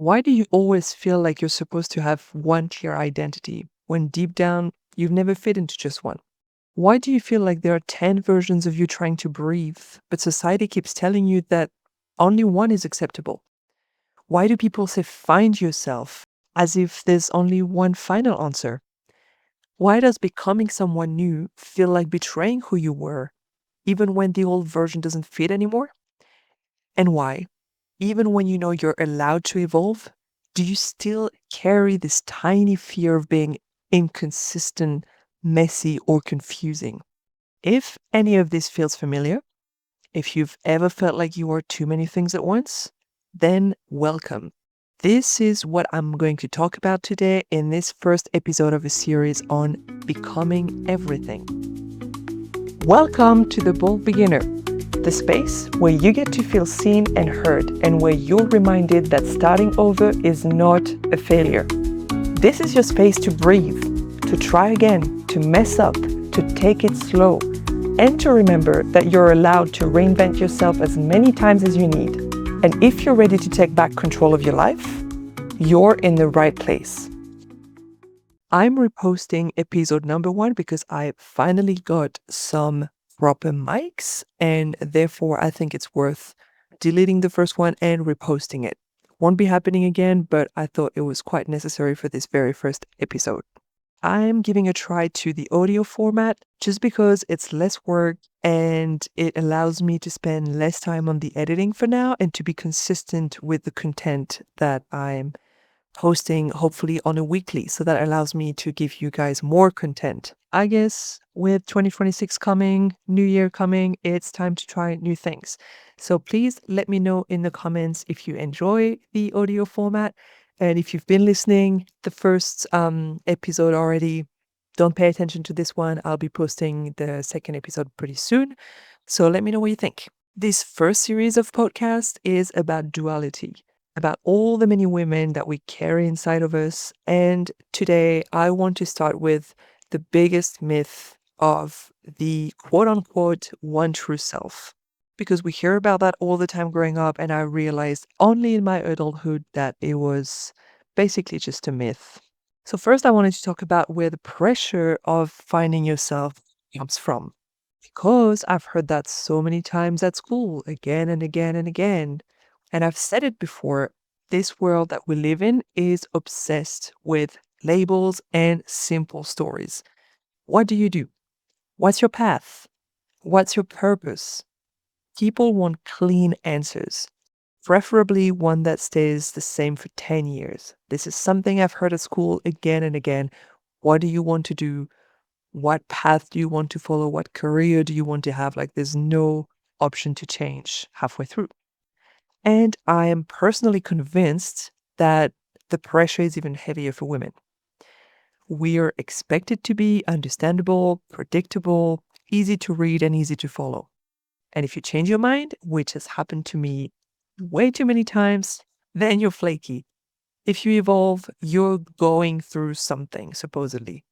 Why do you always feel like you're supposed to have one clear identity when deep down you've never fit into just one? Why do you feel like there are 10 versions of you trying to breathe, but society keeps telling you that only one is acceptable? Why do people say find yourself as if there's only one final answer? Why does becoming someone new feel like betraying who you were, even when the old version doesn't fit anymore? And why, even when you know you're allowed to evolve, do you still carry this tiny fear of being inconsistent, messy, or confusing? If any of this feels familiar, if you've ever felt like you are too many things at once, then welcome. This is what I'm going to talk about today in this first episode of a series on becoming everything. Welcome to The Bold Beginner, the space where you get to feel seen and heard, and where you're reminded that starting over is not a failure. This is your space to breathe, to try again, to mess up, to take it slow, and to remember that you're allowed to reinvent yourself as many times as you need. And if you're ready to take back control of your life, you're in the right place. I'm reposting episode number 1 because I finally got some proper mics, and therefore I think it's worth deleting the first one and reposting it. Won't be happening again, but I thought it was quite necessary for this very first episode. I'm giving a try to the audio format just because it's less work and it allows me to spend less time on the editing for now and to be consistent with the content that I'm posting, hopefully on a weekly. So that allows me to give you guys more content. I guess with 2026 coming, New Year coming, it's time to try new things. So please let me know in the comments if you enjoy the audio format. And if you've been listening the first episode already, don't pay attention to this one. I'll be posting the second episode pretty soon. So let me know what you think. This first series of podcasts is about duality, about all the many women that we carry inside of us. And today I want to start with the biggest myth of the quote unquote one true self. Because we hear about that all the time growing up, and I realized only in my adulthood that it was basically just a myth. So first I wanted to talk about where the pressure of finding yourself comes from. Because I've heard that so many times at school, again and again and again. And I've said it before, this world that we live in is obsessed with labels and simple stories. What do you do? What's your path? What's your purpose? People want clean answers, preferably one that stays the same for 10 years. This is something I've heard at school again and again. What do you want to do? What path do you want to follow? What career do you want to have? Like, there's no option to change halfway through. And I am personally convinced that the pressure is even heavier for women. We are expected to be understandable, predictable, easy to read, and easy to follow. And if you change your mind, which has happened to me way too many times, then you're flaky. If you evolve, you're going through something, supposedly.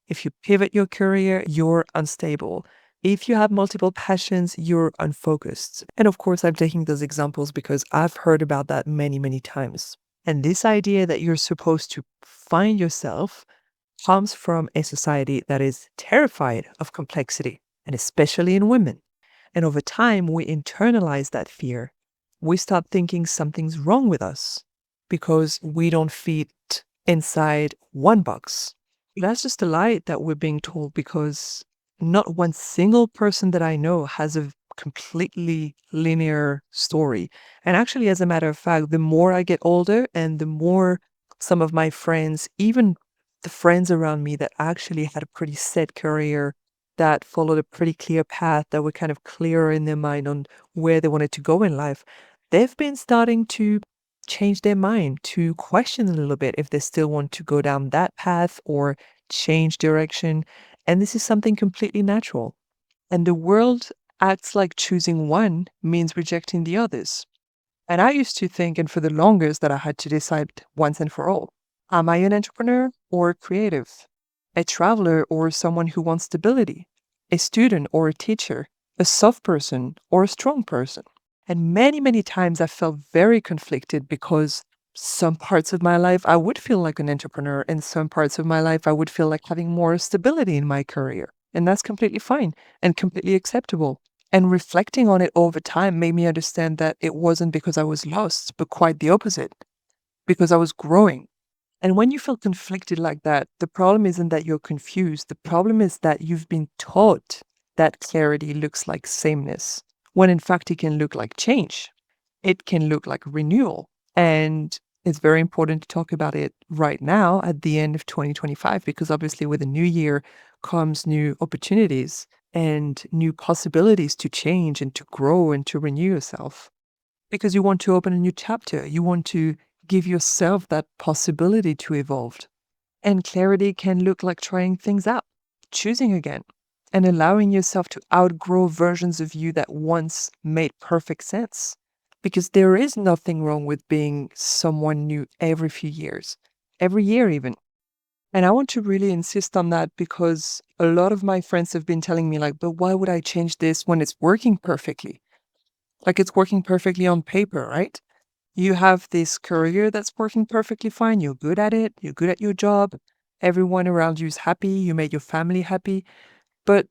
If you pivot your career, you're unstable. If you have multiple passions, you're unfocused. And of course, I'm taking those examples because I've heard about that many, many times. And this idea that you're supposed to find yourself comes from a society that is terrified of complexity, and especially in women. And over time, we internalize that fear. We start thinking something's wrong with us because we don't fit inside one box. That's just a lie that we're being told, because not one single person that I know has a completely linear story. And actually, as a matter of fact, the more I get older and the more some of my friends, even the friends around me that actually had a pretty set career, that followed a pretty clear path, that were kind of clearer in their mind on where they wanted to go in life, they've been starting to change their mind, to question a little bit if they still want to go down that path or change direction. And this is something completely natural. And the world acts like choosing one means rejecting the others. And I used to think, and for the longest, that I had to decide once and for all. Am I an entrepreneur or a creative? A traveler or someone who wants stability? A student or a teacher? A soft person or a strong person? And many, many times I felt very conflicted because some parts of my life, I would feel like an entrepreneur, and some parts of my life, I would feel like having more stability in my career. And that's completely fine and completely acceptable. And reflecting on it over time made me understand that it wasn't because I was lost, but quite the opposite, because I was growing. And when you feel conflicted like that, the problem isn't that you're confused. The problem is that you've been taught that clarity looks like sameness, when in fact it can look like change. It can look like renewal. And it's very important to talk about it right now at the end of 2025, because obviously with a new year comes new opportunities and new possibilities to change and to grow and to renew yourself, because you want to open a new chapter. You want to give yourself that possibility to evolve. And clarity can look like trying things out, choosing again, and allowing yourself to outgrow versions of you that once made perfect sense. Because there is nothing wrong with being someone new every few years, every year even. And I want to really insist on that, because a lot of my friends have been telling me, like, but why would I change this when it's working perfectly? Like, it's working perfectly on paper, right? You have this career that's working perfectly fine. You're good at it. You're good at your job. Everyone around you is happy. You made your family happy. But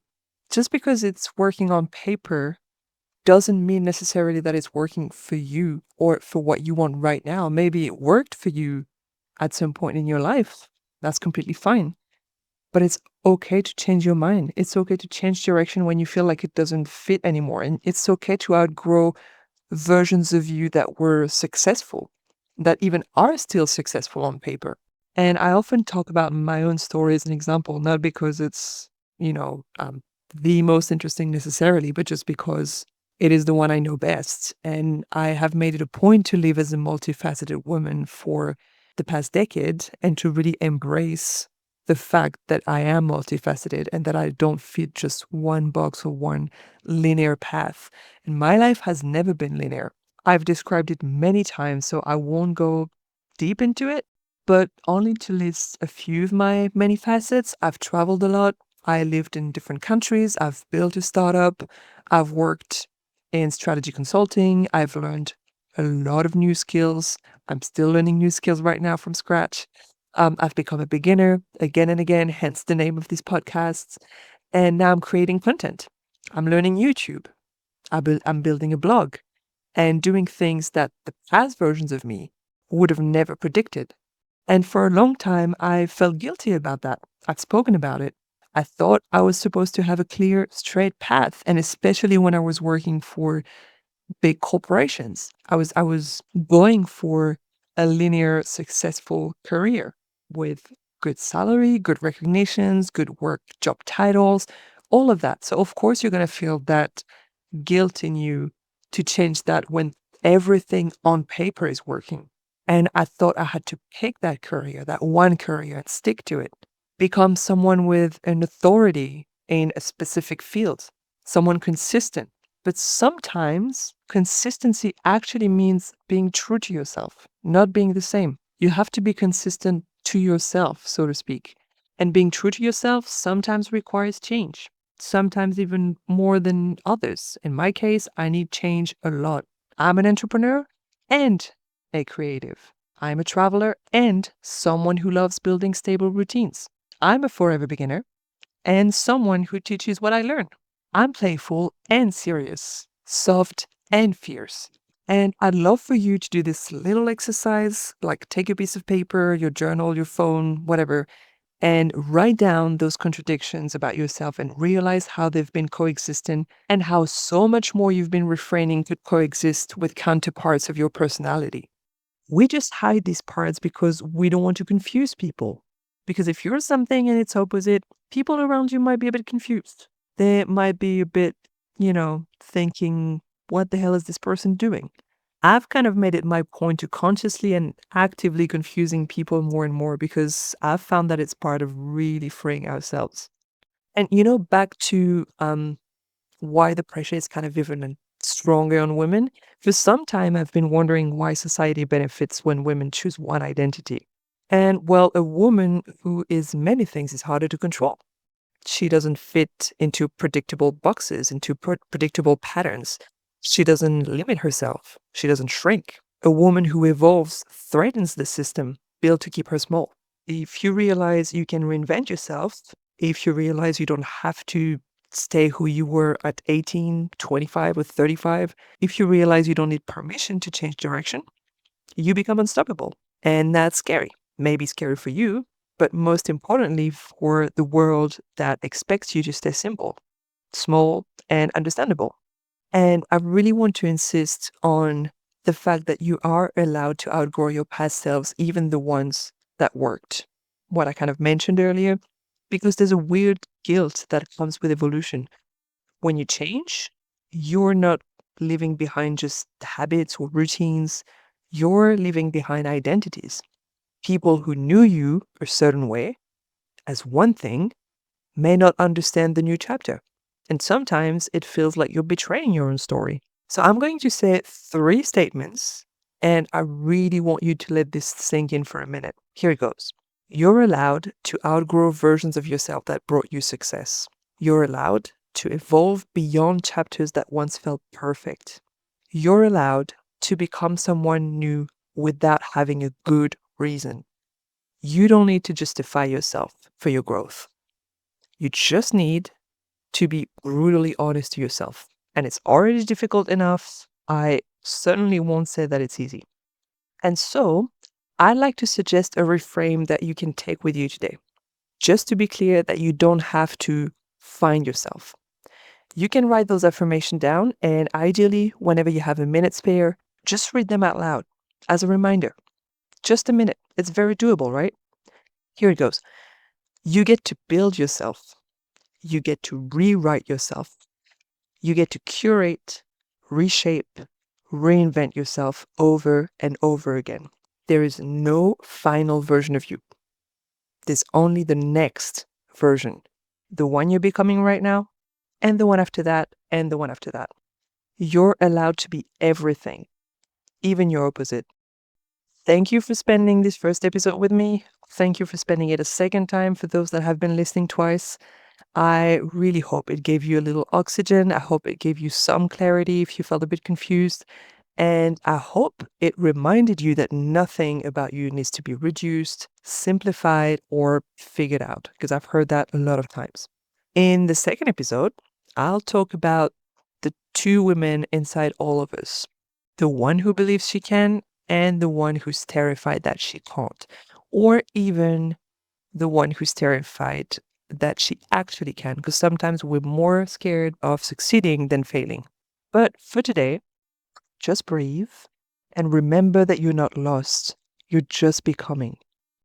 just because it's working on paper doesn't mean necessarily that it's working for you or for what you want right now. Maybe it worked for you at some point in your life. That's completely fine. But it's okay to change your mind. It's okay to change direction when you feel like it doesn't fit anymore. And it's okay to outgrow versions of you that were successful, that even are still successful on paper. And I often talk about my own story as an example, not because it's, the most interesting necessarily, but just because it is the one I know best. And I have made it a point to live as a multifaceted woman for the past decade, and to really embrace the fact that I am multifaceted and that I don't fit just one box or one linear path. And my life has never been linear. I've described it many times, so I won't go deep into it, but only to list a few of my many facets. I've traveled a lot. I lived in different countries. I've built a startup. I've worked in strategy consulting. I've learned a lot of new skills. I'm still learning new skills right now from scratch. I've become a beginner again and again, hence the name of these podcasts. And now I'm creating content. I'm learning YouTube. I'm building a blog and doing things that the past versions of me would have never predicted. And for a long time, I felt guilty about that. I've spoken about it. I thought I was supposed to have a clear, straight path. And especially when I was working for big corporations, I was going for a linear, successful career with good salary, good recognitions, good work, job titles, all of that. So of course you're going to feel that guilt in you to change that when everything on paper is working. And I thought I had to pick that career, that one career, and stick to it. Become someone with an authority in a specific field, someone consistent. But sometimes consistency actually means being true to yourself, not being the same. You have to be consistent to yourself, so to speak. And being true to yourself sometimes requires change, sometimes even more than others. In my case, I need change a lot. I'm an entrepreneur and a creative. I'm a traveler and someone who loves building stable routines. I'm a forever beginner and someone who teaches what I learn. I'm playful and serious, soft and fierce. And I'd love for you to do this little exercise, like take a piece of paper, your journal, your phone, whatever, and write down those contradictions about yourself and realize how they've been coexistent and how so much more you've been refraining could coexist with counterparts of your personality. We just hide these parts because we don't want to confuse people. Because if you're something and it's opposite, people around you might be a bit confused. They might be a bit, thinking, what the hell is this person doing? I've kind of made it my point to consciously and actively confusing people more and more, because I've found that it's part of really freeing ourselves. And back to why the pressure is kind of even stronger on women. For some time, I've been wondering why society benefits when women choose one identity. And well, a woman who is many things is harder to control. She doesn't fit into predictable boxes, into predictable patterns. She doesn't limit herself. She doesn't shrink. A woman who evolves threatens the system built to keep her small. If you realize you can reinvent yourself, if you realize you don't have to stay who you were at 18, 25, or 35, if you realize you don't need permission to change direction, you become unstoppable. And that's scary. Maybe scary for you, but most importantly for the world that expects you to stay simple, small, and understandable. And I really want to insist on the fact that you are allowed to outgrow your past selves, even the ones that worked. What I kind of mentioned earlier, because there's a weird guilt that comes with evolution. When you change, you're not leaving behind just habits or routines, you're leaving behind identities. People who knew you a certain way as one thing may not understand the new chapter. And sometimes it feels like you're betraying your own story. So I'm going to say three statements, and I really want you to let this sink in for a minute. Here it goes. You're allowed to outgrow versions of yourself that brought you success. You're allowed to evolve beyond chapters that once felt perfect. You're allowed to become someone new without having a good reason. You don't need to justify yourself for your growth. You just need to be brutally honest to yourself. And it's already difficult enough. I certainly won't say that it's easy. And so, I'd like to suggest a reframe that you can take with you today. Just to be clear that you don't have to find yourself. You can write those affirmations down, and ideally, whenever you have a minute spare, just read them out loud as a reminder. Just a minute. It's very doable, right? Here it goes. You get to build yourself. You get to rewrite yourself. You get to curate, reshape, reinvent yourself over and over again. There is no final version of you. There's only the next version, the one you're becoming right now, and the one after that, and the one after that. You're allowed to be everything, even your opposite. Thank you for spending this first episode with me. Thank you for spending it a second time for those that have been listening twice. I really hope it gave you a little oxygen. I hope it gave you some clarity if you felt a bit confused. And I hope it reminded you that nothing about you needs to be reduced, simplified, or figured out, because I've heard that a lot of times. In the second episode, I'll talk about the two women inside all of us, the one who believes she can and the one who's terrified that she can't, or even the one who's terrified that she actually can, because sometimes we're more scared of succeeding than failing. But for today, just breathe and remember that you're not lost. You're just becoming.